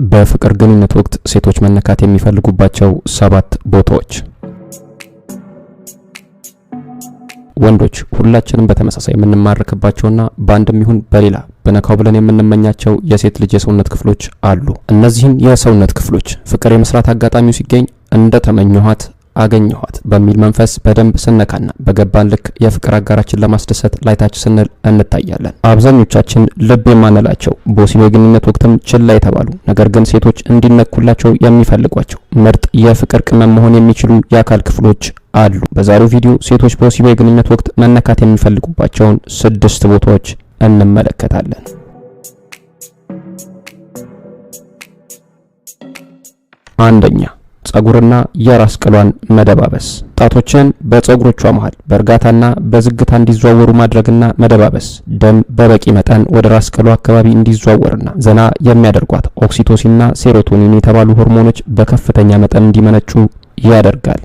በፍቅር ግንኙነት ወቅት ሴቶች መነካት የሚፈልጉባቸው 7 ቦታዎች። ወንዶች ሁላችንም በተመሳሳይ የምንማርከባቸውና በአንድም ይሁን በሌላ በነካው ብለን የምንመኛቸው የሴት ልጅ የሰውነት ክፍሎች አሉ። እነዚህን የሰውነት ክፍሎች ፍቅር የመስራት አጋጣሚው ሲገኝ እንደተመኘኋት አገኘኋት በሚል መንፈስ በደንብ ስነካና በገባን ልክ የፍቅር አጋራችን ለማስደሰት ላይታች ስንል እንታያለን። አብዛኞቻችን ልብ የማንላቸው በወሲባዊ ግንኙነት ወቅትም ችላ የተባሉ ነገር ግን ሴቶች እንዲነኩላቸው የሚፈልጓቸው ምርጥ የፍቅር ቅመም መሆን የሚችሉ የአካል ክፍሎች አሉ። በዛሬው ቪዲዮ ሴቶች በወሲባዊ ግንኙነት ወቅት መነካት የሚፈልጉባቸውን 6 ቦታዎች እንመለከታለን። አንደኛ፣ ጸጉርና የራስ ቅሏን መደባበስ። ጣቶችን በጸጉሮቿ መሃል በእርጋታና በዝግታ እንዲዘዋወሩ ማድረግና መደባበስ ደም በበቂ መጠን ወደ ራስ ቅሏ አካባቢ እንዲዘዋወርና ዘና የሚያደርጓት ኦክሲቶሲንና ሴሮቶኒን የተባሉ ሆርሞኖች በከፍተኛ መጠን እንዲመነጩ ያደርጋል።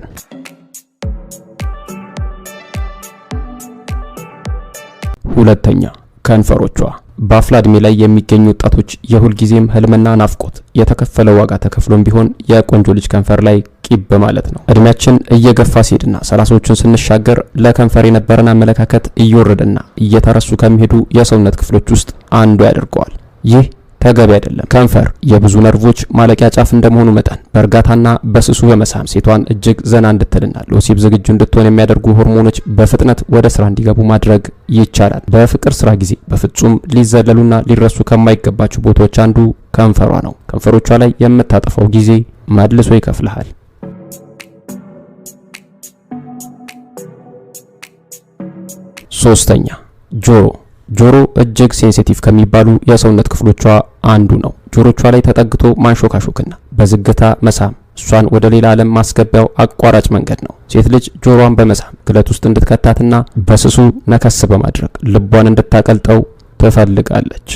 ሁለተኛ፣ ከንፈሮቿ። በአፍላ ዕድሜ ላይ የሚገኙ ወጣቶች የሁል ጊዜም ህልምና ናፍቆት የተከፈለ ዋጋ ተከፍሎም ቢሆን የቆንጆ ልጅ ከንፈር ላይ ቂብ ማለት ነው። እድሜያችን እየገፋ ሲሄድና 30ዎቹን ስንሻገር ለከንፈር የነበረን አመለካከት እየወረደና እየተረሱ ከሚሄዱ የሰውነት ክፍሎች ውስጥ አንዱ ያደርገዋል። ይህ ተገቢ አይደለም። ከንፈር የብዙ ነርቮች ማለቂያ ጫፍ እንደመሆኑ መጠን በእርጋታና በስሱ በመሳም ሴቷን እጅግ ዘና እንድትልና ለወሲብ ዝግጁ እንድትሆን የሚያደርጉ ሆርሞኖች በፍጥነት ወደ ስራ እንዲገቡ ማድረግ ይቻላል። በፍቅር ስራ ጊዜ በፍጹም ሊዘለሉና ሊረሱ ከማይገባቸው ቦታዎች አንዱ ከንፈሯ ነው። ከንፈሮቿ ላይ የምታጠፋው ጊዜ መልሶ ይከፍልሃል። ሶስተኛ፣ ጆሮ እጅግ ሴንሲቲቭ ከሚባሉ የሰውነት ክፍሎቿ አንዱ ነው። ጆሮቿ ላይ ተጠግቶ ማንሾካሾክና በዝግታ መሳም እሷን ወደ ሌላ ዓለም ማስገቢያው አቋራጭ መንገድ ነው። ሴት ልጅ ጆሮዋን በመሳም ግለት ውስጥ እንድትከታትና በስሱ ነከስ በማድረግ ልቧን እንድታቀልጠው ትፈልጋለች።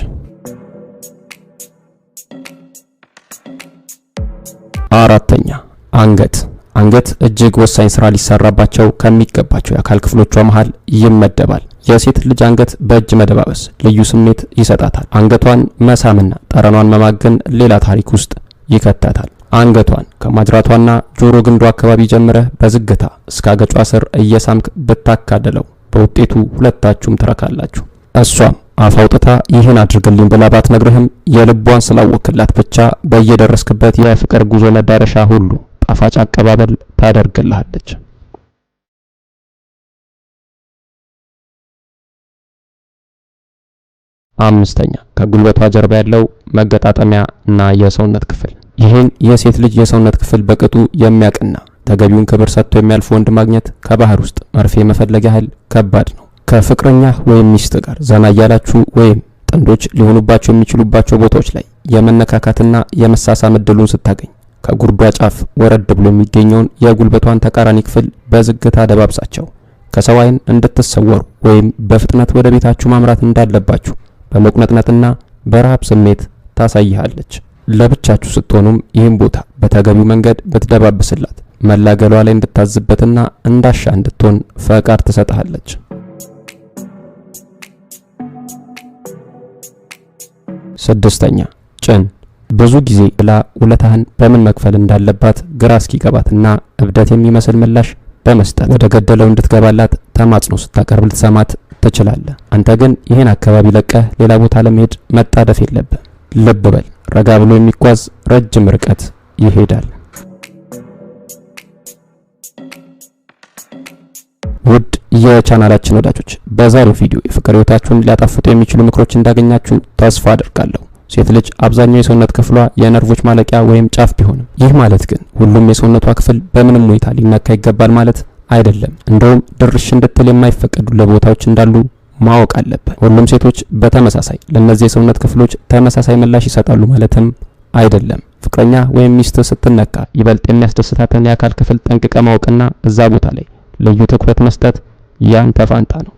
አራተኛ፣ አንገት እጅግ ወሳኝ ስራ ሊሰራባቸው ከሚገባቸው የአካል ክፍሎቿ መሃል ይመደባል። የሴት ልጅ አንገት በእጅ መደባበስ ልዩ ስሜት ይሰጣታል። አንገቷን መሳምና ጠረኗን መማገን ሌላ ታሪክ ውስጥ ይከታታል። አንገቷን ከማጅራቷና ጆሮ ግንዷ አካባቢ ጀምረህ በዝግታ እስከ አገጯ ስር እየሳምክ ብታካደለው በውጤቱ ሁለታችሁም ትረካላችሁ። እሷም አፍ አውጥታ ይህን አድርግልኝ ብላ ባትነግርህም የልቧን ስላወክላት ብቻ በየደረስክበት የፍቅር ጉዞ መዳረሻ ሁሉ ጣፋጭ አቀባበል ታደርግልሃለች። አምስተኛ፣ ከጉልበቷ ጀርባ ያለው መገጣጠሚያ እና የሰውነት ክፍል። ይህን የሴት ልጅ የሰውነት ክፍል በቅጡ የሚያቅና ተገቢውን ክብር ሰጥቶ የሚያልፍ ወንድ ማግኘት ከባህር ውስጥ መርፌ መፈለግ ያህል ከባድ ነው። ከፍቅረኛ ወይም ሚስት ጋር ዘና እያላችሁ ወይም ጥንዶች ሊሆኑባቸው የሚችሉባቸው ቦታዎች ላይ የመነካካትና የመሳሳም እድሉን ስታገኝ ከጉርዷ ጫፍ ወረድ ብሎ የሚገኘውን የጉልበቷን ተቃራኒ ክፍል በዝግታ ደባብሳቸው ከሰው ዓይን እንድትሰወሩ ወይም በፍጥነት ወደ ቤታችሁ ማምራት እንዳለባችሁ በመቁነጥነጥና በረሃብ ስሜት ታሳይሃለች። ለብቻችሁ ስትሆኑም ይህን ቦታ በተገቢው መንገድ ብትደባብስላት መላገሏ ላይ እንድታዝበትና እንዳሻ እንድትሆን ፈቃድ ትሰጥሃለች። ስድስተኛ፣ ጭን። ብዙ ጊዜ ብላ ውለታህን በምን መክፈል እንዳለባት ግራ እስኪገባትና እብደት የሚመስል ምላሽ በመስጠት ወደ ገደለው እንድትገባላት ተማጽኖ ስታቀርብ ልትሰማት ትችላለህ። አንተ ግን ይህን አካባቢ ለቀህ ሌላ ቦታ ለመሄድ መጣደፍ የለብህ። ልብ በል፣ ረጋ ብሎ የሚጓዝ ረጅም ርቀት ይሄዳል። ውድ የቻናላችን ወዳጆች በዛሬው ቪዲዮ የፍቅር ህይወታችሁን ሊያጣፍጡ የሚችሉ ምክሮች እንዳገኛችሁ ተስፋ አደርጋለሁ። ሴት ልጅ አብዛኛው የሰውነት ክፍሏ የነርቮች ማለቂያ ወይም ጫፍ ቢሆንም ይህ ማለት ግን ሁሉም የሰውነቷ ክፍል በምንም ሁኔታ ሊነካ ይገባል ማለት አይደለም። እንደውም ድርሽ እንድትል የማይፈቀዱ ቦታዎች እንዳሉ ማወቅ አለበት። ሁሉም ሴቶች በተመሳሳይ ለነዚህ የሰውነት ክፍሎች ተመሳሳይ ምላሽ ይሰጣሉ ማለትም አይደለም። ፍቅረኛ ወይም ሚስት ስትነካ ይበልጥ የሚያስደስታትን የአካል ክፍል ጠንቅቀ ማወቅና እዛ ቦታ ላይ ልዩ ትኩረት መስጠት ያንተ ፋንታ ነው።